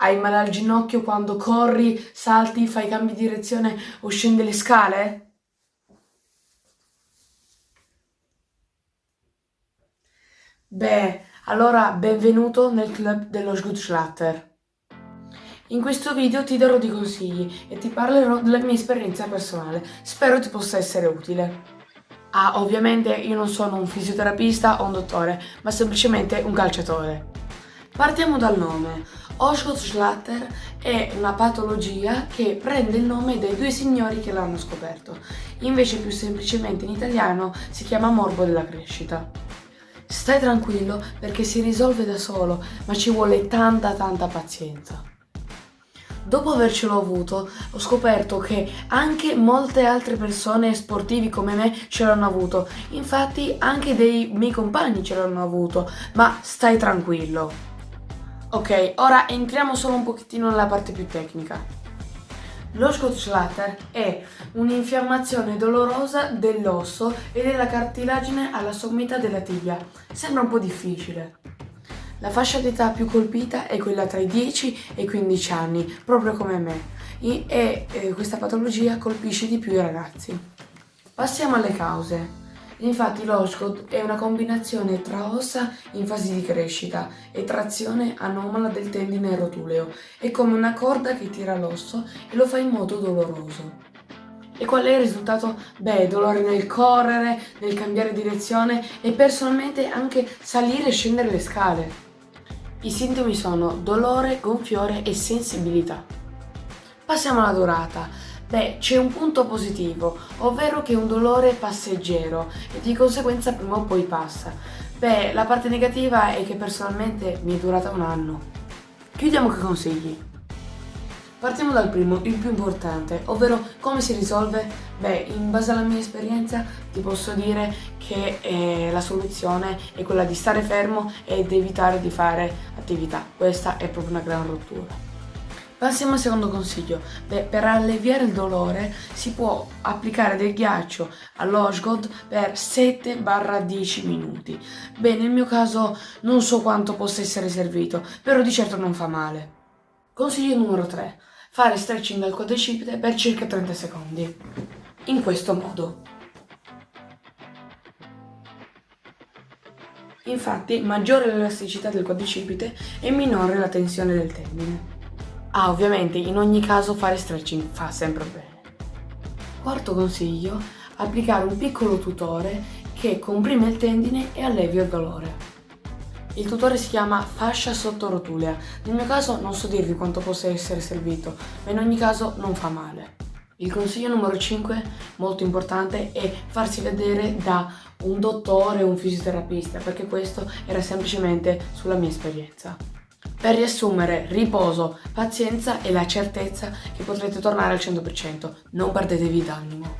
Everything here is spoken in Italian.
Hai male al ginocchio quando corri, salti, fai cambi di direzione o scendi le scale? Beh, allora benvenuto nel club dello Sgutschlatter. In questo video ti darò dei consigli e ti parlerò della mia esperienza personale. Spero ti possa essere utile. Ah, ovviamente io non sono un fisioterapista o un dottore, ma semplicemente un calciatore. Partiamo dal nome. Osgood-Schlatter è una patologia che prende il nome dai due signori che l'hanno scoperto. Invece più semplicemente in italiano si chiama morbo della crescita. Stai tranquillo perché si risolve da solo, ma ci vuole tanta pazienza. Dopo avercelo avuto, ho scoperto che anche molte altre persone sportivi come me ce l'hanno avuto. Infatti anche dei miei compagni ce l'hanno avuto, ma stai tranquillo. Ok, ora entriamo solo un pochettino nella parte più tecnica. Lo Scottschlatter è un'infiammazione dolorosa dell'osso e della cartilagine alla sommità della tibia. Sembra un po' difficile. La fascia d'età più colpita è quella tra i 10 e i 15 anni, proprio come me, e questa patologia colpisce di più i ragazzi. Passiamo alle cause. Infatti l'Osgood è una combinazione tra ossa in fase di crescita e trazione anomala del tendine rotuleo. È come una corda che tira l'osso e lo fa in modo doloroso. E qual è il risultato? Beh, dolore nel correre, nel cambiare direzione e personalmente anche salire e scendere le scale. I sintomi sono dolore, gonfiore e sensibilità. Passiamo alla durata. Beh, c'è un punto positivo, ovvero che è un dolore passeggero e di conseguenza prima o poi passa. Beh, la parte negativa è che personalmente mi è durata un anno. Chiudiamo con i consigli. Partiamo dal primo, il più importante, ovvero come si risolve? Beh, in base alla mia esperienza ti posso dire che la soluzione è quella di stare fermo ed evitare di fare attività. Questa è proprio una gran rottura. Passiamo al secondo consiglio. Beh, per alleviare il dolore si può applicare del ghiaccio all'Osgood per 7-10 minuti. Beh, nel mio caso non so quanto possa essere servito, però di certo non fa male. Consiglio numero 3. Fare stretching al quadricipite per circa 30 secondi. In questo modo. Infatti, maggiore l'elasticità del quadricipite e minore la tensione del tendine. Ah, ovviamente, in ogni caso fare stretching fa sempre bene. Quarto consiglio, applicare un piccolo tutore che comprime il tendine e allevia il dolore. Il tutore si chiama fascia sottorotulea. Nel mio caso non so dirvi quanto possa essere servito, ma in ogni caso non fa male. Il consiglio numero 5, molto importante, è farsi vedere da un dottore o un fisioterapista, perché questo era semplicemente sulla mia esperienza. Per riassumere, riposo, pazienza e la certezza che potrete tornare al 100%. Non perdetevi d'animo.